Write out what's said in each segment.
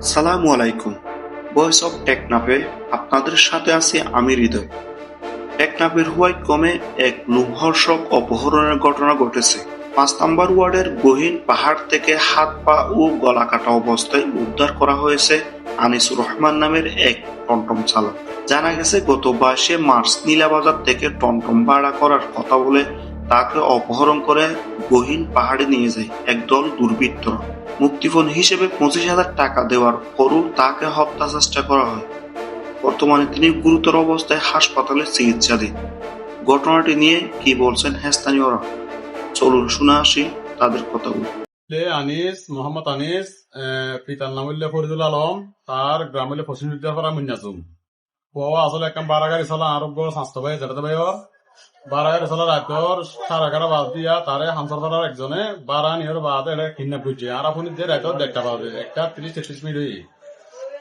সালামু আলাইকুম। Voice of টেকনাফে আপনাদের সাথে আছি আমি হৃদয়। টেকনাফের হুয়াই কমে এক লোমহর্ষক অপহরণের ঘটনা ঘটেছে। ৫ নম্বর ওয়ার্ডের গহীন পাহাড় থেকে হাত পা ও গলা কাটা অবস্থায় উদ্ধার করা হয়েছে আনিসুর রহমান নামের এক টমটম চালক। জানা গেছে গত ২২শে মার্চ নীলাবাজার থেকে টমটম ভাড়া করার কথা বলে তাকে অপহরণ করে গহীন পাহাড়ে নিয়ে যায় একদল দুর্বৃত্তরা। মুক্তিপণ হিসেবে ২৫,০০০ টাকা দেওয়ার পরও তাকে হত্যা চেষ্টা করা হয়। বর্তমানে তিনি গুরুতর অবস্থায় হাসপাতালে চিকিৎসাধীন। ঘটনাটি নিয়ে কি বলছেন স্থানীয়রা, চলুন শুনে আসি তাদের কথাগুলো। আনিস মোহাম্মদ আনিস, পিতার নাম হইলে ফরিদুল আলম, তার গ্রাম হইলে পশ্চিম বিদ্যাপাড়া মুন্নাজুম। ও আসলে একটা বারাগাড়ি চলা আরোগ্য স্বাস্থ্য ভাই যেটা ভাই বারাগাড়ি চলা রাতর 11:30 বাজ দিয়া তারে হামসার ধরার একজনে বারা নিহর বাদ এটা কিডন্যাপ করছে। আর আপনি যে রাতর 1:30 বাজে 1:30-33 হই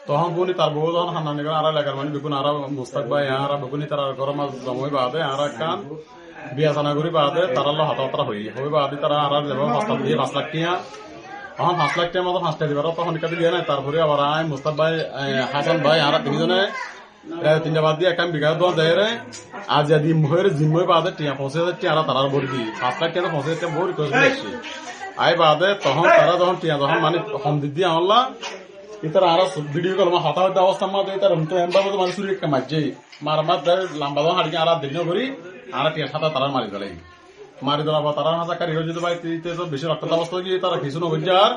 তখন পুনি তার বউ যখন হান্না নিবেন আর এলাকার মানে বেগুন আর মুস্তাক ভাই আর বেগুনি তার ঘর মাছ জমই বাদে আর একটা বিয়া জানা করি বাদে তারা হতাহতরা হই বাদে তারা আর যাব 5 লাখ টিয়া তখন 5 লাখ টিয়ার মতো 5টা দিবার তখন কাটি দিয়ে নাই। তারপরে আবার আয় মুস্তাক ভাই হাসান ভাই আর তিনজনে 3টা বাদ দিয়ে একটা বিঘা দোয়া দেয় রে আজ যদি মহের জিম্মই বাদে টিয়া 25,000 টিয়া তারার ভরি দিই 5 লাখ টিয়া 25,000 টিয়া ভরি করছি আই বাদে তখন তারা যখন টিয়া যখন মানে কম দিক দিয়ে আনলা ইতার আর ভিডিও কল মা হতাহত অবস্থার মধ্যে তার তো এমবার মতো মানে চুরি একটা মারছে মার লম্বা যখন হাড়ি আর দিন করি আর টিয়া সাদা তারা মারি ফেলাই মারি দেওয়ার পর তারা হাজার কারি যদি ভাই বেশি রক্তাক্ত অবস্থা গিয়ে তারা কিছু নবীর আর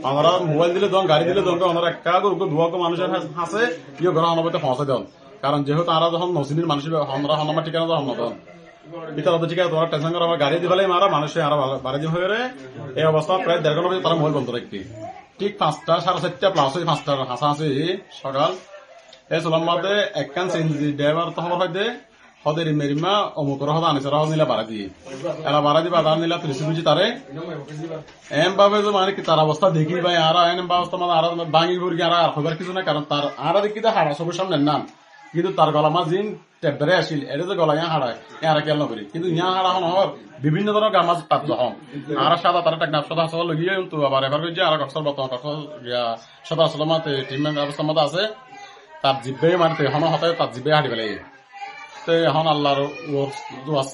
আমরা মোবাইল দিলে দন গাড়ি দিলে দন আমরা একটা দুয়া মানুষের হাসে ইয়ে ঘর অনবতে পৌঁছে দেন। কারণ যেহেতু তারা যখন নসিনীর মানুষ আমরা হনামা ঠিকানা যখন নদন ইতার ঠিক আছে তোমার টেনশন করে আমার গাড়ি দিয়ে ফেলাই মারা মানুষের আরো বাড়ি দিয়ে হয়ে এই অবস্থা প্রায় 1.5 ঘন্টা তারা মোবাইল বন্ধ রাখতে ঠিক 5টা 4:30 প্লাস ওই 5টার হাসাহাসি সকাল এই সোলাম্মাতে একখান সিএনজি ড্রাইভার তখন হয়তো হদের মেরিমা অমুকর হদা আনিসরা হদ নিলা বাড়া দিয়ে এলা বাড়া দিয়ে বাধা নিলা 30 বুঝি তারে এম ভাবে যে মানে কি তার অবস্থা দেখি ভাই আর এম অবস্থা মানে আর ভাঙি ভরি আর হবার কিছু না। কারণ তার আর দেখি তো হাড়া সবের সামনে নাম কিন্তু তার গলা মাছ দিন টেপদারে আসিল এটা যে গলা ইয়া হাড়ায় আর কেন করি কিন্তু ইয়া হাড়া হন হওয়ার বিভিন্ন ধরনের গা মাছ তার যখন আর সাদা তার একটা সাদা হাসপাতাল লগিয়ে তো আবার এবার করছে আর কক্সর বর্তমান কক্সর সাদা হাসপাতাল ট্রিটমেন্ট ব্যবস্থার মধ্যে আছে তার জিব্বে মানে হন হতে তার জিব্বে হাঁটি ফেলে এখন আল্লাহর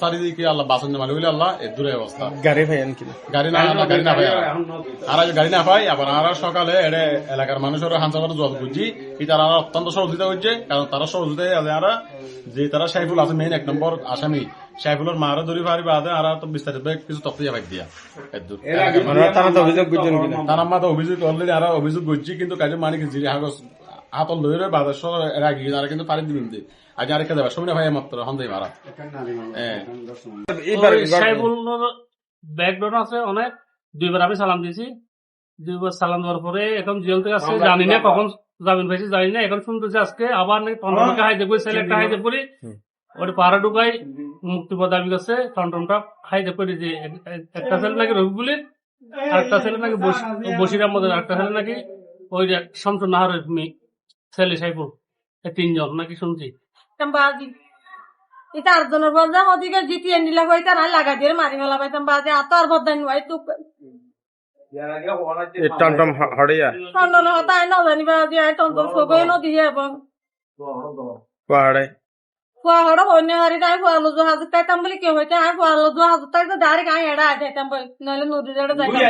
চারিদিকে আল্লাহ বাসন মালি বলে আল্লাহ এর দূরে অবস্থা গাড়ি ভাই গাড়ি না পাই আর গাড়ি না পাই আবার আর সকালে এটা এলাকার মানুষের হানসাবার জল বুঝছি কি তারা অত্যন্ত সহযোগিতা করছে। কারণ তারা সহযোগিতা আর যে তারা সাইফুল আছে মেইন 1 নম্বর আসামি সাইফুলের মারা ধরি ভারি বাদে আর তো বিস্তারিত কিছু তথ্য ভাগ দিয়া তারা মাথা অভিযোগ অলরেডি আর অভিযোগ করছি কিন্তু কাজে মানে কি জিরি হাগজ হাতল লইরে বাজার রাখি আর কিন্তু পারি দিবেন আজ আরেকটা দেবা সময় ভাই মাত্র হন্দাই মারা ব্যাকগ্রাউন্ড আছে অনেক। 2বার আমি সালাম দিয়েছি, 2বার সালাম দেওয়ার পরে এখন জেল থেকে আসছে জানি না কখন জামিন পাইছি জানি না। এখন শুনতেছি আজকে আবার নাকি 15 টাকা হাইজে করি ছেলে একটা হাইজে করি ওটা পাড়া ঢুকাই মুক্তিপদ দাবি করছে টনটনটা হাইজে করি যে একটা ছেলে নাকি রবিগুলির আরেকটা ছেলে নাকি বসিরার মধ্যে আরেকটা ছেলে নাকি ওই শামসুন নাহারের ছেলে সাইফুল 3জন নাকি শুনছি এটা আর্জনের বদলে ওদিকে জিতিয়ে নিলে হইতা না লাগা দিয়ে মারি ফেলা পাইতাম বাজে আত আর বদাই নয় তো টমটম হড়িয়া টন্ডন হতা আই না জানি বাজে আই টন্ডন সগই ন দিয়ে এবং পাহাড়ে ফুয়াহড় হইনে হারি তাই ফুয়ালো জো হাজত তাইতাম বলি কি হইতা আই ফুয়ালো জো হাজত তাই তো ডাইরেক্ট আই এড়া যাইতাম বই নইলে নদী জড়ে যাইতাম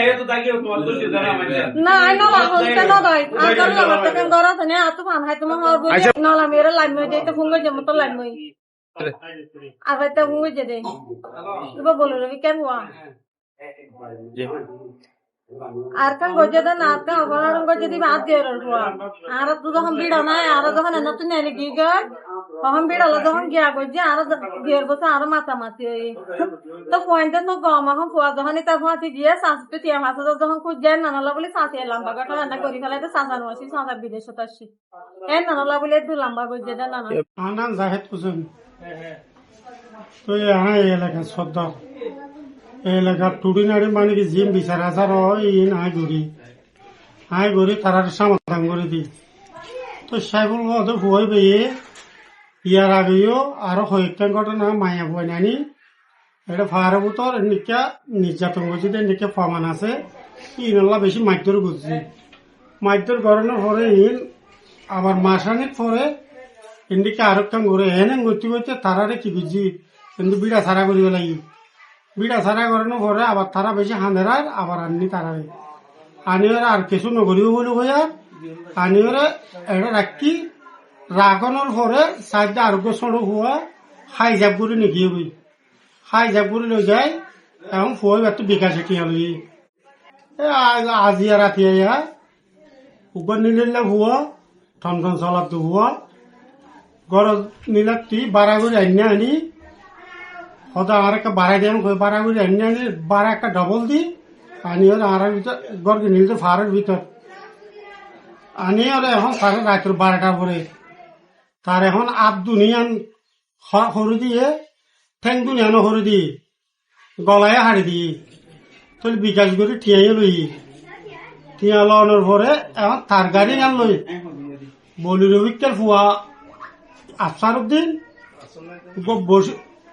না আই না হইতা না দাই আর কাল লাগতে কেন দরা তনে আত ফান হাই তুমি হর বই নলা মেরে লাইন মই দেইতে ফুঙ্গ জম তো লাইন মই আর হইতা ফুঙ্গ জে দে ইবা বলো রে কেন হুয়া আর কান গজে দেন আর কান অবলার গজে দি বাদ দিয়ে রহুয়া আর তো যখন বিড় না আর যখন না তুই নেলি কি গর তখন বিড়াল যখন গিয়া গজে আর গিয়ের বসে আর মাতামাতি তো পয়েন্টে তো গম এখন ফুয়া যখন তার ফাঁসি গিয়ে শাশুড়ি টিয়া মাছ যখন খুঁজে নানালা বলে শাঁসি লম্বা কাটা রান্না করি ফেলাইতে শাঁসানো আসি শাঁসা বিদেশত আসি এ নানালা বলে একটু লম্বা গজে দেন নানা আনান জাহেদ হোসেন তো এই এলাকা সর্দার এই এলাকার টুডি নাড়ি মানে কি জিম বিচার আসার ইন আই গড়ি তারার সমাধান করে দিই তো সাইফুল মতো ভয় পেয়ে ইয়ার আগেও আরো কয়েকটা ঘটনা মায়া বই নানি এটা ফায়ার বুতর নিকা নির্যাতন করছি নিকা ফমান আছে ইনল্লা বেশি মাইর বুঝছি মাইদর গড়ানোর পরে ইন আবার মাসানিক পরে ইন্দিকে আরক্ষণ করে এনে গতি করতে তারারে কি বুঝি কিন্তু বিড়া ছাড়া করিব লাগি বিড়া ছাড়া করানোর পরে আবার তারা বেশি হাঁদেরার আবার আননি তারারে আনিওরে আর কিছু নগরিব বলে হইয়া আনিওরে এটা রাখি রাখানোর পরে সাইডে আরোগ্য সড়ক হওয়া হাই জাপ করে নিকিয়ে বই হাই জাপ করে লই যায় এখন ফুয়াই একটু বিকাশে কি হলি আজিয়া রাতি আইয়া উপর নিলে হুয়া ঠন ঠন চলাতো হুয়া গরজ নিলাতি বাড়া করে আনি আনি হয়তো আর একটা বাড়াই দিয়ে বাড়া করে আনি বাড়া একটা ডবল দি আনি ওর আর ভিতর গরকে নিলতে ফারের ভিতর আনি ওরে এখন সাড়ে রাত্র 12টার পরে তার এখন আপ দুনিয়ান সরু দিয়ে ঠেং দুনিয়ানো সরু দিয়ে গলায় হাড়ি দিয়ে তাহলে বিকাশ করে ঠিয়াই লই ঠিয়া লওয়ানোর পরে এখন তার গাড়ি গান লই বলির অভিজ্ঞার ফুয়া আফসার উদ্দিন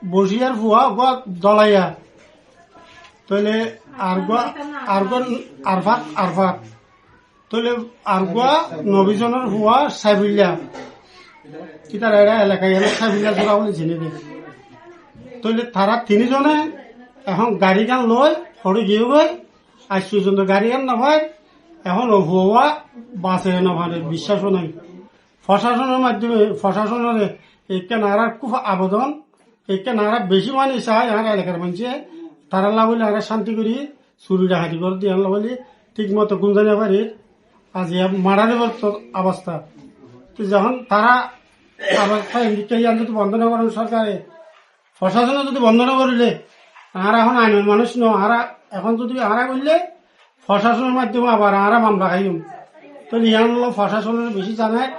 বসিয়ার ফুয়া দলাইয়া তাহলে আরফাত তাহলে আরগুয়া নবীজনের ফুয়া সাইবুল্লা কিতার এরা এলাকায় সাইবুল্লা জোড়া বলে চিনি দে তাহলে তারা 3 জনে এখন গাড়ি গান লয় সরে গিয়ে গই আজ পর্যন্ত গাড়ি গান নাভায় এখন হওয়া বাসে নাভারে বিশ্বাসও নাই প্রশাসনের মাধ্যমে প্রশাসনের একটা নারার খুব আবেদন একটা নারা বেশি মানে চায় আর এলাকার মানুষে তারা লাগলে আর শান্তি করি চুরি ডাকাতি করে দিয়ে বলি ঠিক মতো গুঞ্জানি পারি আজ মারা দেবার অবস্থা তো যখন তারা যদি বন্ধ না করেন সরকারে প্রশাসনে যদি বন্ধ না করিলে আর এখন আইনের মানুষ ন আর এখন যদি আরা করলে প্রশাসনের মাধ্যমে আবার আরা মামলা খাইম তো ইয়ান হলো প্রশাসনের বেশি জানায়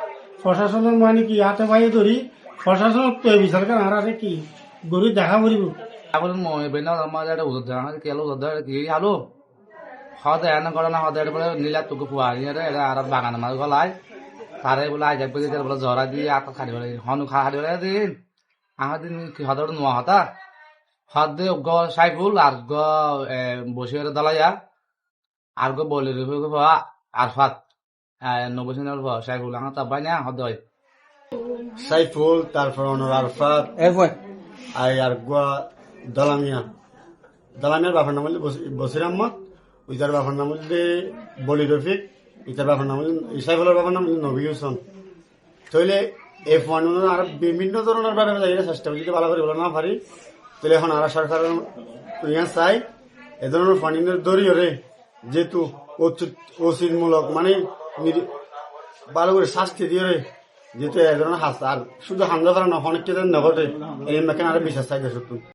প্রশাসনের মানে কি হাতে বাইরে ধরি প্রশাসনের তো বিচার করেন আর কি গরিব দেখা করিব এখন বেনা আমার একটা উদর দেওয়া কেলো উদর কি হালো হতে এনে করে না হতে বলে নীলা তোকে ফুয়া এটা আর বাগান আমার গলায় তারে বলে আজ এক বেজে বলে জরা দিয়ে আটা খাড়ি বলে হনু খাড়ি বলে দিন আমার দিন কি হতে নোয়া হতা হত দে গ সাইফুল আর গ বসিয়ার দলাইয়া আর গ বলে আরফাত 90 জনের সাইফুল আমার তাবাই না হত সাইফুল তারপর অনর আরফাত আর গুয়া দালামিয়ার বাবার নাম হলে বসির আহমদ ওইটার বাবার নাম হলে বলি রফিক ইটার বাবার নাম হলে সাইফুলের বাবার নাম হলে নবী হোসেন তাহলে এই ফোন আর বিভিন্ন ধরনের ব্যাপারে চেষ্টা করি যদি ভালো করে বলে না পারি তাহলে এখন আর সরকার চাই এ ধরনের ফান্ডিংয়ের দরিয়ে যেহেতু অচিতমূলক মানে ভালো করে শাস্তি দিয়ে যেহেতু এ ধরনের হাস আর শুধু হামলা করা না অনেক কেটে নঘটে এই মেকেন আরো বিশ্বাস থাকে সত্যি